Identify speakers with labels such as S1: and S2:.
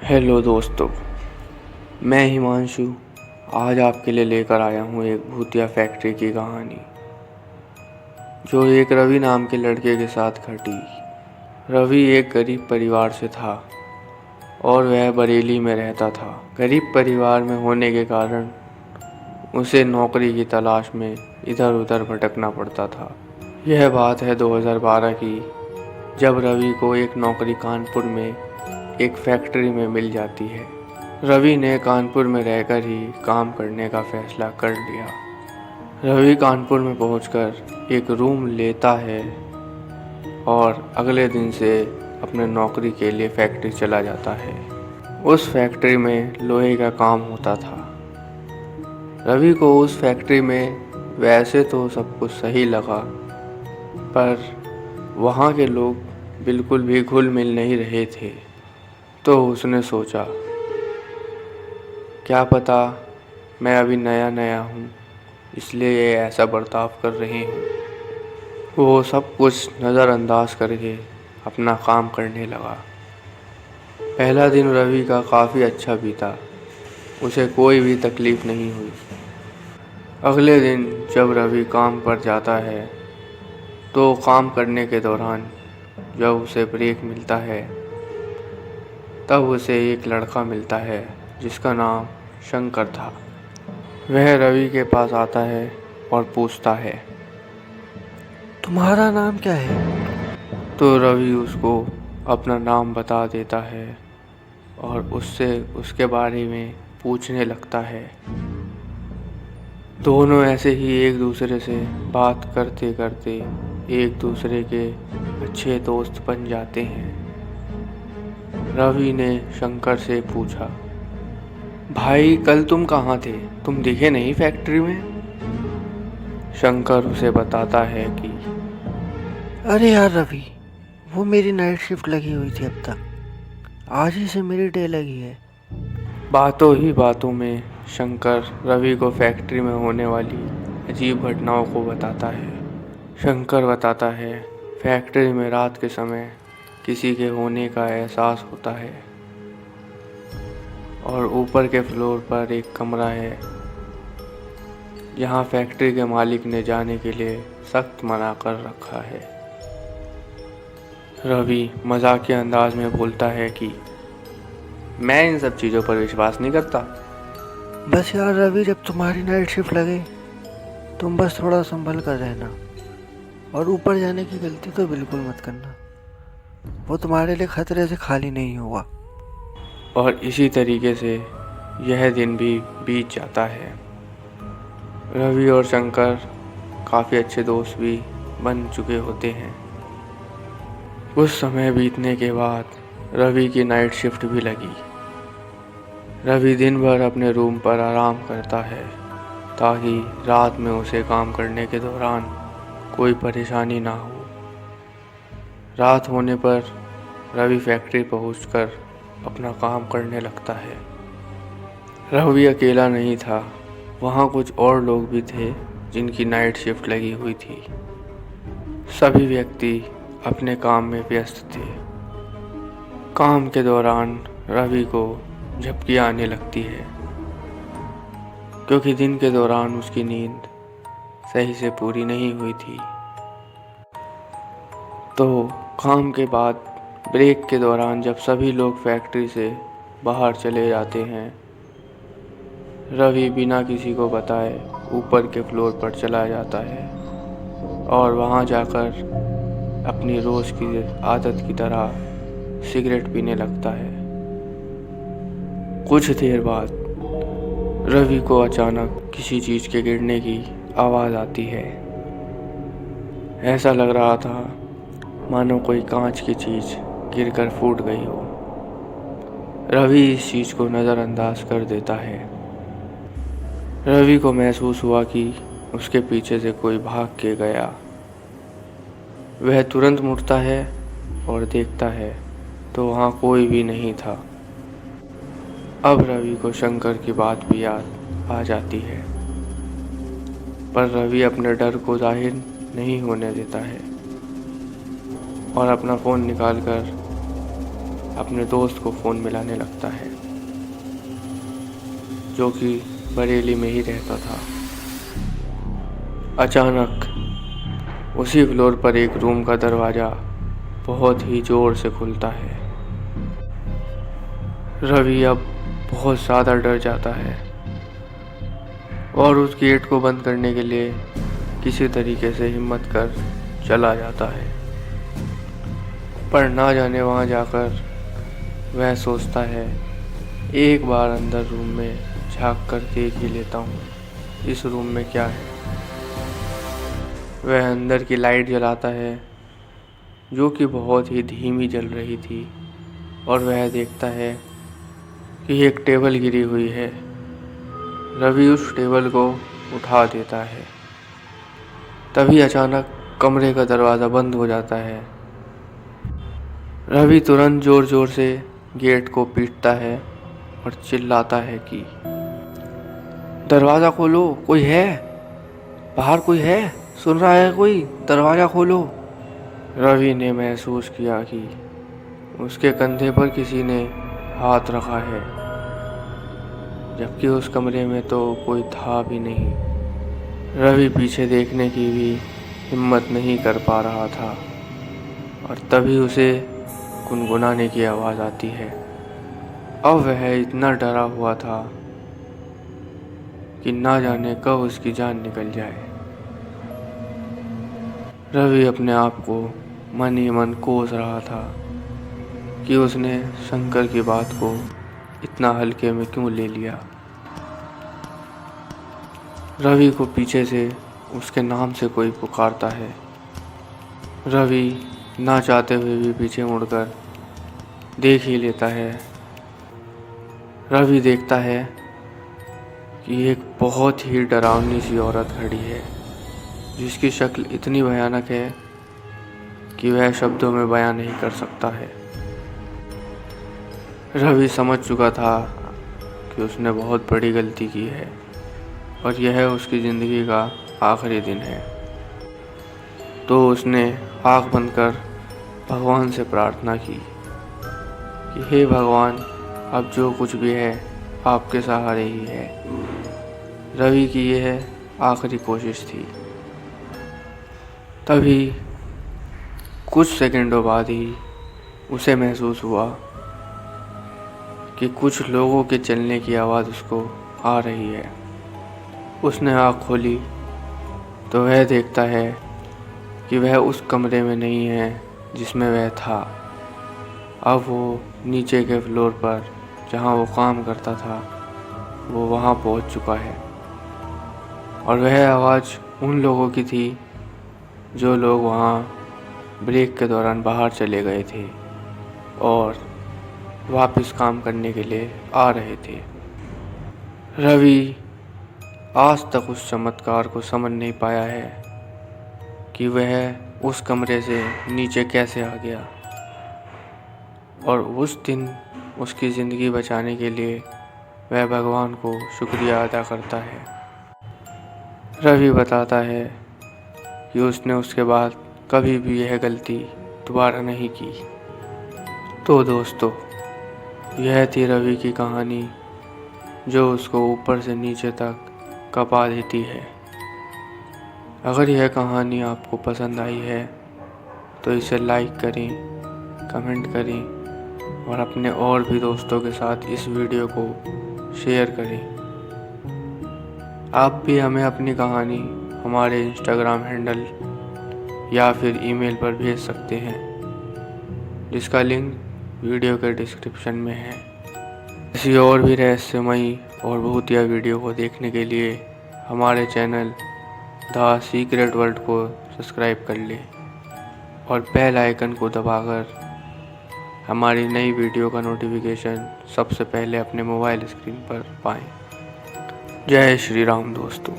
S1: Hello दोस्तों, मैं हिमांशु आज आपके लिए लेकर आया हूँ एक भूतिया फैक्ट्री की कहानी जो एक रवि नाम के लड़के के साथ घटी। रवि एक गरीब परिवार से था और वह बरेली में रहता था। गरीब परिवार में होने के कारण उसे नौकरी की तलाश में इधर उधर भटकना पड़ता था। यह बात है 2012 की, जब रवि को एक नौकरी कानपुर में एक फैक्ट्री में मिल जाती है। रवि ने कानपुर में रहकर ही काम करने का फैसला कर लिया। रवि कानपुर में पहुंचकर एक रूम लेता है और अगले दिन से अपने नौकरी के लिए फैक्ट्री चला जाता है। उस फैक्ट्री में लोहे का काम होता था। रवि को उस फैक्ट्री में वैसे तो सब कुछ सही लगा, पर वहाँ के लोग बिल्कुल भी घुल मिल नहीं रहे थे। तो उसने सोचा, क्या पता मैं अभी नया नया हूँ इसलिए ये ऐसा बर्ताव कर रही हूँ। वो सब कुछ नज़रअंदाज करके अपना काम करने लगा। पहला दिन रवि का काफ़ी अच्छा बीता, उसे कोई भी तकलीफ़ नहीं हुई। अगले दिन जब रवि काम पर जाता है तो काम करने के दौरान जब उसे ब्रेक मिलता है तब उसे एक लड़का मिलता है जिसका नाम शंकर था। वह रवि के पास आता है और पूछता है,
S2: तुम्हारा नाम क्या है?
S1: तो रवि उसको अपना नाम बता देता है और उससे उसके बारे में पूछने लगता है। दोनों ऐसे ही एक दूसरे से बात करते करते एक दूसरे के अच्छे दोस्त बन जाते हैं। रवि ने शंकर से पूछा, भाई कल तुम कहाँ थे? तुम दिखे नहीं फैक्ट्री में। शंकर उसे बताता है कि
S2: अरे यार रवि, वो मेरी नाइट शिफ्ट लगी हुई थी, अब तक आज ही से मेरी डे लगी है।
S1: बातों ही बातों में शंकर रवि को फैक्ट्री में होने वाली अजीब घटनाओं को बताता है। शंकर बताता है, फैक्ट्री में रात के समय किसी के होने का एहसास होता है और ऊपर के फ्लोर पर एक कमरा है जहाँ फैक्ट्री के मालिक ने जाने के लिए सख्त मना कर रखा है। रवि मजाकिया अंदाज में बोलता है कि मैं इन सब चीज़ों पर विश्वास नहीं करता।
S2: बस यार रवि, जब तुम्हारी नाइट शिफ्ट लगे तुम बस थोड़ा संभल कर रहना, और ऊपर जाने की गलती तो बिल्कुल मत करना। वो तुम्हारे लिए खतरे से खाली नहीं हुआ।
S1: और इसी तरीके से यह दिन भी बीत जाता है। रवि और शंकर काफ़ी अच्छे दोस्त भी बन चुके होते हैं। कुछ समय बीतने के बाद रवि की नाइट शिफ्ट भी लगी। रवि दिन भर अपने रूम पर आराम करता है ताकि रात में उसे काम करने के दौरान कोई परेशानी ना हो। रात होने पर रवि फैक्ट्री पहुंचकर अपना काम करने लगता है। रवि अकेला नहीं था, वहाँ कुछ और लोग भी थे जिनकी नाइट शिफ्ट लगी हुई थी। सभी व्यक्ति अपने काम में व्यस्त थे। काम के दौरान रवि को झपकी आने लगती है क्योंकि दिन के दौरान उसकी नींद सही से पूरी नहीं हुई थी। तो काम के बाद ब्रेक के दौरान जब सभी लोग फैक्ट्री से बाहर चले जाते हैं, रवि बिना किसी को बताए ऊपर के फ्लोर पर चला जाता है और वहाँ जाकर अपनी रोज़ की आदत की तरह सिगरेट पीने लगता है। कुछ देर बाद रवि को अचानक किसी चीज़ के गिरने की आवाज़ आती है। ऐसा लग रहा था मानो कोई कांच की चीज़ गिरकर फूट गई हो। रवि इस चीज़ को नज़रअंदाज कर देता है। रवि को महसूस हुआ कि उसके पीछे से कोई भाग के गया। वह तुरंत मुड़ता है और देखता है तो वहाँ कोई भी नहीं था। अब रवि को शंकर की बात भी याद आ जाती है, पर रवि अपने डर को जाहिर नहीं होने देता है और अपना फ़ोन निकालकर अपने दोस्त को फ़ोन मिलाने लगता है, जो कि बरेली में ही रहता था। अचानक उसी फ्लोर पर एक रूम का दरवाज़ा बहुत ही ज़ोर से खुलता है। रवि अब बहुत ज़्यादा डर जाता है और उस गेट को बंद करने के लिए किसी तरीके से हिम्मत कर चला जाता है। पर ना जाने वहाँ जाकर वह सोचता है, एक बार अंदर रूम में झांक कर देख ही लेता हूँ इस रूम में क्या है। वह अंदर की लाइट जलाता है, जो कि बहुत ही धीमी जल रही थी, और वह देखता है कि एक टेबल गिरी हुई है। रवि उस टेबल को उठा देता है। तभी अचानक कमरे का दरवाज़ा बंद हो जाता है। रवि तुरंत ज़ोर ज़ोर से गेट को पीटता है और चिल्लाता है कि दरवाज़ा खोलो, कोई है बाहर, कोई है, सुन रहा है कोई, दरवाज़ा खोलो। रवि ने महसूस किया कि उसके कंधे पर किसी ने हाथ रखा है, जबकि उस कमरे में तो कोई था भी नहीं। रवि पीछे देखने की भी हिम्मत नहीं कर पा रहा था, और तभी उसे गुनगुनाने की आवाज़ आती है। अब वह इतना डरा हुआ था कि ना जाने कब उसकी जान निकल जाए। रवि अपने आप को मन ही मन कोस रहा था कि उसने शंकर की बात को इतना हल्के में क्यों ले लिया। रवि को पीछे से उसके नाम से कोई पुकारता है। रवि ना चाहते हुए भी पीछे मुड़कर देख ही लेता है। रवि देखता है कि एक बहुत ही डरावनी सी औरत खड़ी है, जिसकी शक्ल इतनी भयानक है कि वह शब्दों में बयां नहीं कर सकता है। रवि समझ चुका था कि उसने बहुत बड़ी गलती की है और यह उसकी ज़िंदगी का आखिरी दिन है। तो उसने आँख बंद कर भगवान से प्रार्थना की कि हे भगवान, अब जो कुछ भी है आपके सहारे ही है। रवि की यह आखिरी कोशिश थी। तभी कुछ सेकंडों बाद ही उसे महसूस हुआ कि कुछ लोगों के चलने की आवाज़ उसको आ रही है। उसने आँख खोली तो वह देखता है कि वह उस कमरे में नहीं है जिसमें वह था। अब वो नीचे के फ्लोर पर जहाँ वो काम करता था, वो वहाँ पहुँच चुका है। और वह आवाज़ उन लोगों की थी जो लोग वहाँ ब्रेक के दौरान बाहर चले गए थे और वापस काम करने के लिए आ रहे थे। रवि आज तक उस चमत्कार को समझ नहीं पाया है कि वह उस कमरे से नीचे कैसे आ गया, और उस दिन उसकी ज़िंदगी बचाने के लिए वह भगवान को शुक्रिया अदा करता है। रवि बताता है कि उसने उसके बाद कभी भी यह गलती दोबारा नहीं की। तो दोस्तों, यह थी रवि की कहानी, जो उसको ऊपर से नीचे तक कपा देती है। अगर यह कहानी आपको पसंद आई है तो इसे लाइक करें, कमेंट करें और अपने और भी दोस्तों के साथ इस वीडियो को शेयर करें। आप भी हमें अपनी कहानी हमारे इंस्टाग्राम हैंडल या फिर ईमेल पर भेज सकते हैं, जिसका लिंक वीडियो के डिस्क्रिप्शन में है। ऐसी और भी रहस्यमयी और भूतिया वीडियो को देखने के लिए हमारे चैनल द सीक्रेट वर्ल्ड को सब्सक्राइब कर लें और बेल आइकन को दबाकर हमारी नई वीडियो का नोटिफिकेशन सबसे पहले अपने मोबाइल स्क्रीन पर पाएं। जय श्री राम दोस्तों।